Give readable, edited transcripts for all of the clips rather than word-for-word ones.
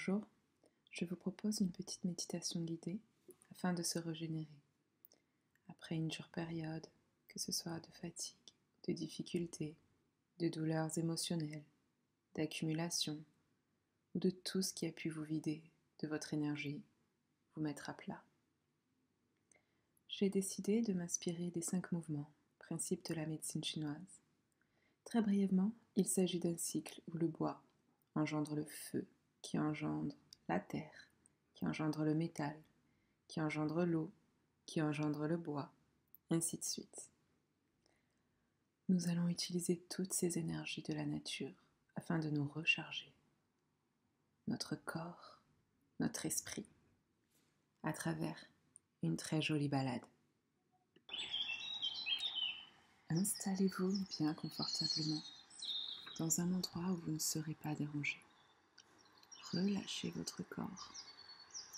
Bonjour, je vous propose une petite méditation guidée afin de se régénérer. Après une dure période, que ce soit de fatigue, de difficultés, de douleurs émotionnelles, d'accumulation ou de tout ce qui a pu vous vider de votre énergie, vous mettre à plat. J'ai décidé de m'inspirer des 5 mouvements, principes de la médecine chinoise. Très brièvement, il s'agit d'un cycle où le bois engendre le feu, qui engendre la terre, qui engendre le métal, qui engendre l'eau, qui engendre le bois, ainsi de suite. Nous allons utiliser toutes ces énergies de la nature afin de nous recharger, notre corps, notre esprit, à travers une très jolie balade. Installez-vous bien confortablement dans un endroit où vous ne serez pas dérangé. Relâchez votre corps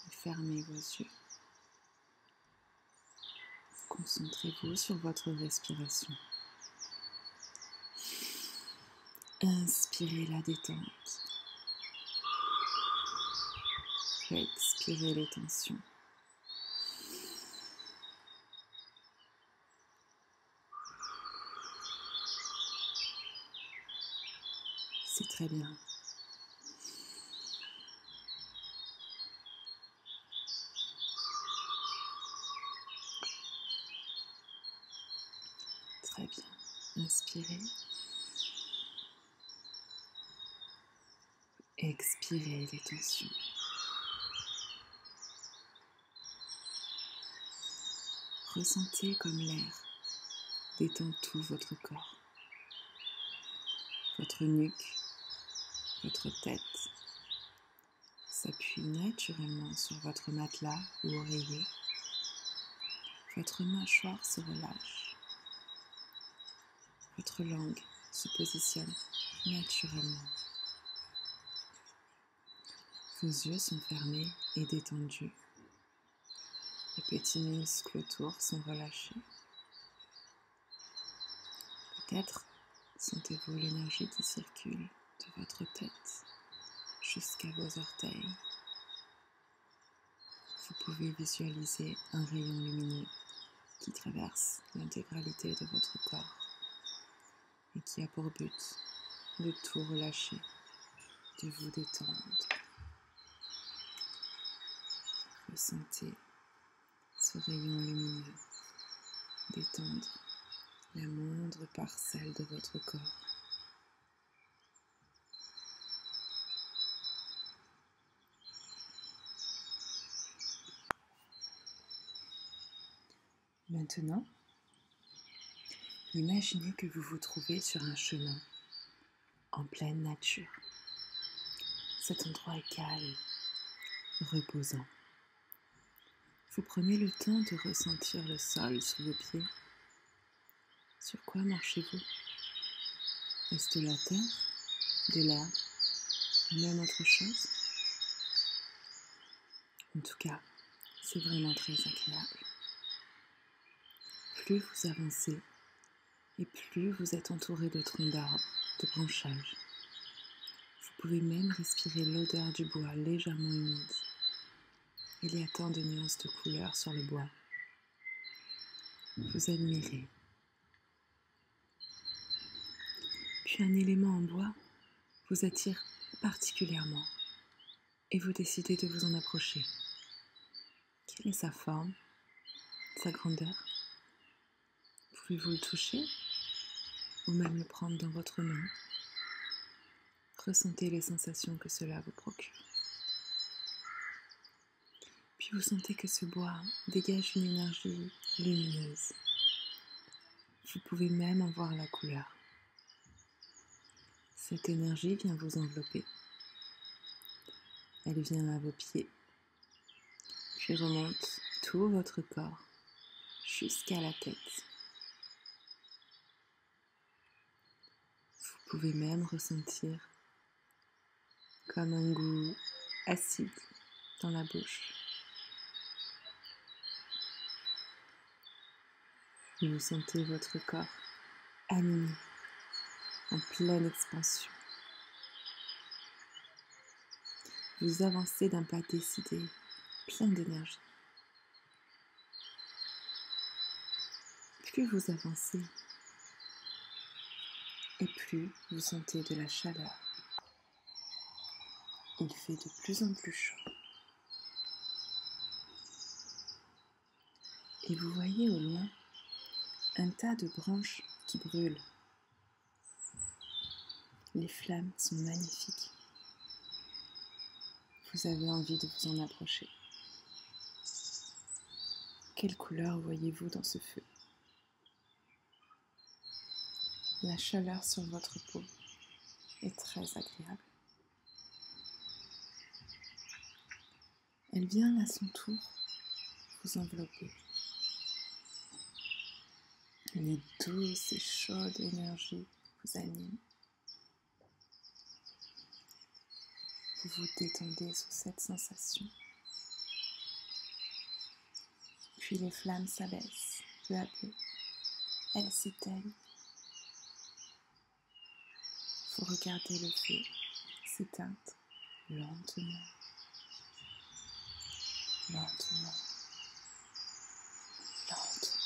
et fermez vos yeux. Concentrez-vous sur votre respiration. Inspirez la détente. Expirez les tensions. C'est très bien. Très bien. Inspirez. Expirez les tensions. Ressentez comme l'air détend tout votre corps. Votre nuque, votre tête s'appuie naturellement sur votre matelas ou oreiller. Votre mâchoire se relâche. Votre langue se positionne naturellement. Vos yeux sont fermés et détendus. Les petits muscles autour sont relâchés. Peut-être sentez-vous l'énergie qui circule de votre tête jusqu'à vos orteils. Vous pouvez visualiser un rayon lumineux qui traverse l'intégralité de votre corps et qui a pour but de tout relâcher, de vous détendre. Ressentez ce rayon lumineux détendre la moindre parcelle de votre corps. Maintenant, imaginez que vous vous trouvez sur un chemin en pleine nature. Cet endroit est calme, reposant. Vous prenez le temps de ressentir le sol sous vos pieds. Sur quoi marchez-vous? Est-ce de la terre, de l'herbe, ou même autre chose? En tout cas, c'est vraiment très agréable. Plus vous avancez, et plus vous êtes entouré de troncs d'arbres, de branchages. Vous pouvez même respirer l'odeur du bois légèrement humide. Il y a tant de nuances de couleurs sur le bois. Vous admirez. Puis un élément en bois vous attire particulièrement et vous décidez de vous en approcher. Quelle est sa forme, sa grandeur? Pouvez-vous le toucher ou même le prendre dans votre main? Ressentez les sensations que cela vous procure. Puis vous sentez que ce bois dégage une énergie lumineuse. Vous pouvez même en voir la couleur. Cette énergie vient vous envelopper. Elle vient à vos pieds, puis remonte tout votre corps jusqu'à la tête. Vous pouvez même ressentir comme un goût acide dans la bouche. Vous sentez votre corps animé, en pleine expansion. vous avancez d'un pas décidé, plein d'énergie. Plus vous avancez, et plus vous sentez de la chaleur. Il fait de plus en plus chaud. Et vous voyez au loin un tas de branches qui brûlent. Les flammes sont magnifiques. Vous avez envie de vous en approcher. Quelle couleur voyez-vous dans ce feu? La chaleur sur votre peau est très agréable. Elle vient à son tour vous envelopper. Une douce et chaude énergie vous anime. Vous vous détendez sous cette sensation. Puis les flammes s'abaissent peu à peu. Elles s'éteignent. Vous regardez le feu s'éteindre lentement, lentement, lentement,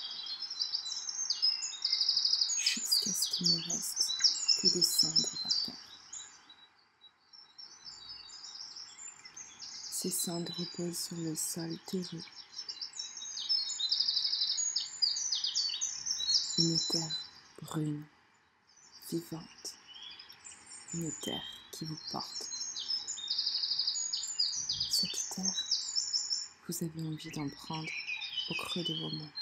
jusqu'à ce qu'il ne reste que des cendres par terre. Ces cendres reposent sur le sol terreux. Une terre brune, vivante, une terre qui vous porte. Cette terre, vous avez envie d'en prendre au creux de vos mains.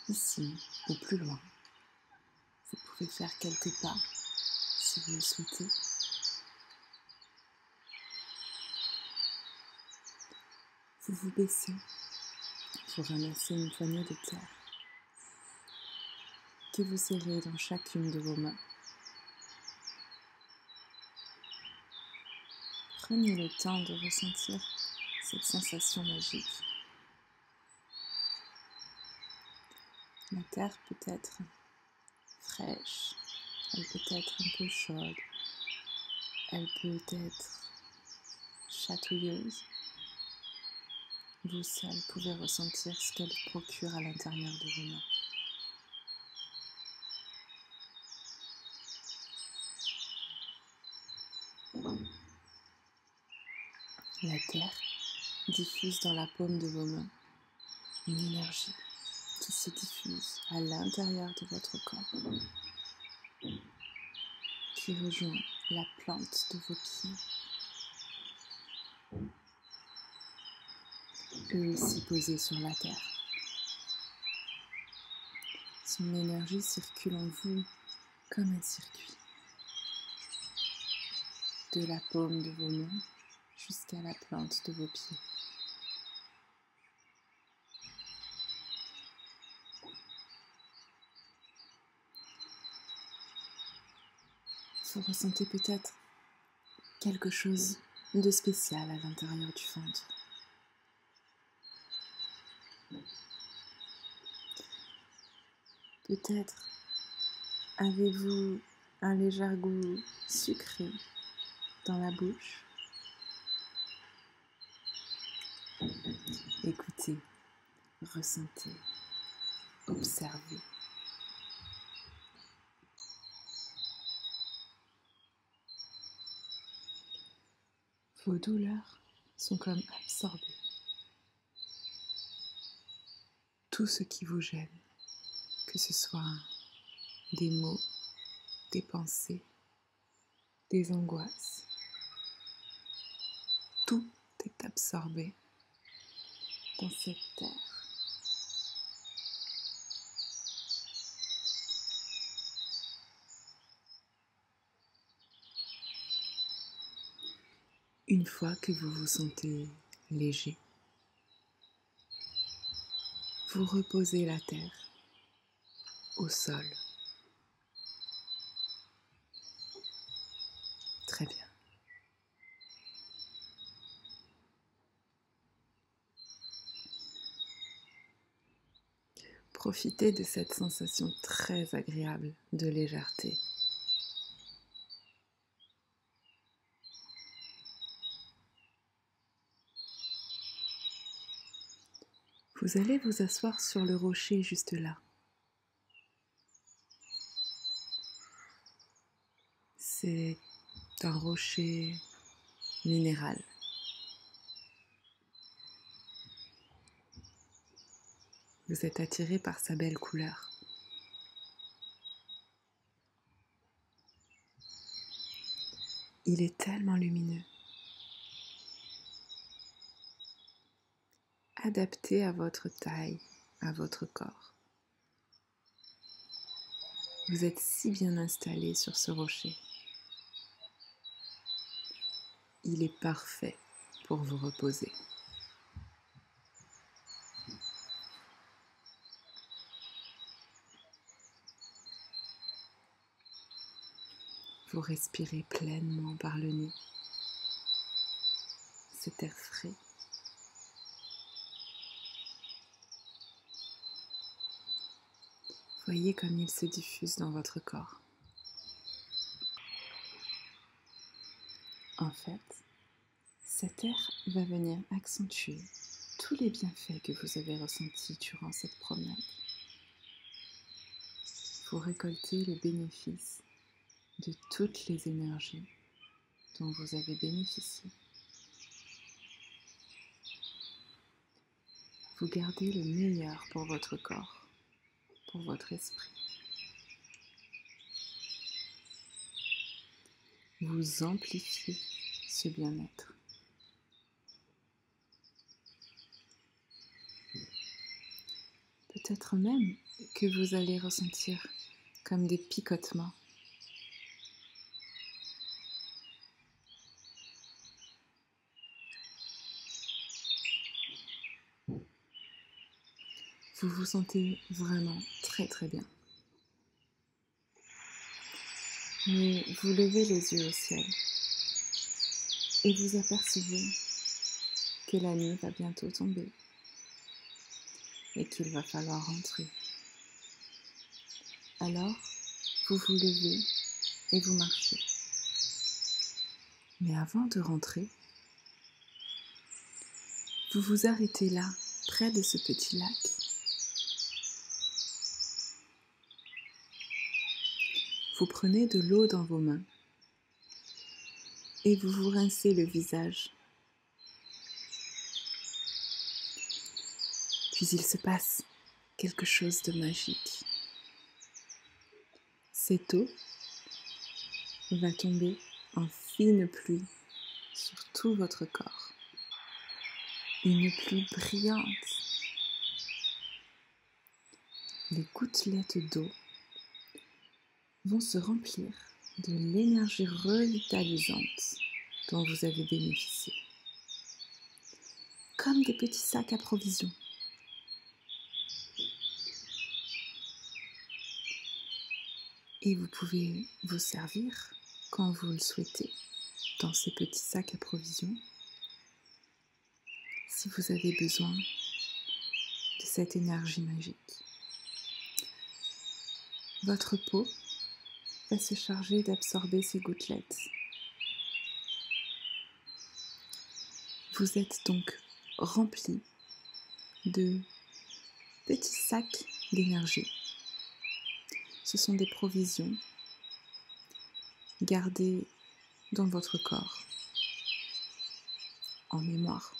Ici ou plus loin, vous pouvez faire quelques pas si vous le souhaitez. Vous vous baissez pour ramasser une poignée de terre que vous serrez dans chacune de vos mains. Prenez le temps de ressentir cette sensation magique. La terre peut être fraîche, elle peut être un peu chaude, elle peut être chatouilleuse. Vous seul pouvez ressentir ce qu'elle procure à l'intérieur de vos mains. La terre diffuse dans la paume de vos mains une énergie qui se diffuse à l'intérieur de votre corps, qui rejoint la plante de vos pieds. Eux aussi posés sur la terre. Son énergie circule en vous comme un circuit. De la paume de vos mains jusqu'à la plante de vos pieds. Vous ressentez peut-être quelque chose de spécial à l'intérieur du ventre. Peut-être avez-vous un léger goût sucré dans la bouche. Écoutez, ressentez, observez. Vos douleurs sont comme absorbées. Tout ce qui vous gêne, que ce soit des mots, des pensées, des angoisses, tout est absorbé dans cette terre. Une fois que vous vous sentez léger, vous reposez la terre au sol. Très bien. Profitez de cette sensation très agréable de légèreté. Vous allez vous asseoir sur le rocher juste là. C'est un rocher minéral. Vous êtes attiré par sa belle couleur. Il est tellement lumineux. Adapté à votre taille, à votre corps. Vous êtes si bien installé sur ce rocher. Il est parfait pour vous reposer. Vous respirez pleinement par le nez. Cet air frais. Voyez comme il se diffuse dans votre corps. En fait, cet air va venir accentuer tous les bienfaits que vous avez ressentis durant cette promenade. Vous récoltez le bénéfice de toutes les énergies dont vous avez bénéficié. Vous gardez le meilleur pour votre corps, pour votre esprit. Vous amplifiez ce bien-être. Peut-être même que vous allez ressentir comme des picotements. Vous vous sentez vraiment très très bien. Mais vous levez les yeux au ciel et vous apercevez que la nuit va bientôt tomber et qu'il va falloir rentrer. Alors, vous vous levez et vous marchez. Mais avant de rentrer, vous vous arrêtez là, près de ce petit lac. Vous prenez de l'eau dans vos mains et vous vous rincez le visage. Puis il se passe quelque chose de magique. Cette eau va tomber en fine pluie sur tout votre corps. Une pluie brillante. Les gouttelettes d'eau vont se remplir de l'énergie revitalisante dont vous avez bénéficié. Comme des petits sacs à provisions. Et vous pouvez vous servir, quand vous le souhaitez, dans ces petits sacs à provisions, si vous avez besoin de cette énergie magique. Votre peau va se charger d'absorber ces gouttelettes. Vous êtes donc rempli de petits sacs d'énergie. Ce sont des provisions gardées dans votre corps, en mémoire.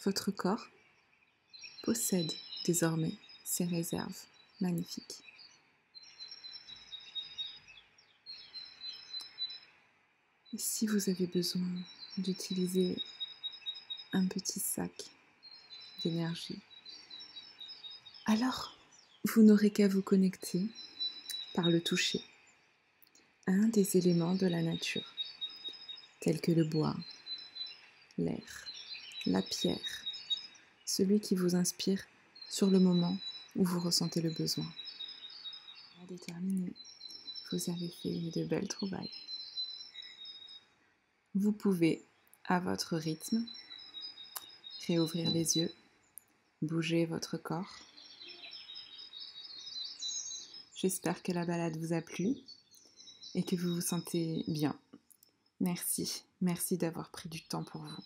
Votre corps possède désormais ces réserves magnifiques. Et si vous avez besoin d'utiliser un petit sac d'énergie, alors vous n'aurez qu'à vous connecter par le toucher à un des éléments de la nature, tels que le bois, l'air, la pierre, celui qui vous inspire sur le moment où vous ressentez le besoin. À déterminer, vous avez fait de belles trouvailles. Vous pouvez, à votre rythme, réouvrir les yeux, bouger votre corps. J'espère que la balade vous a plu et que vous vous sentez bien. Merci d'avoir pris du temps pour vous.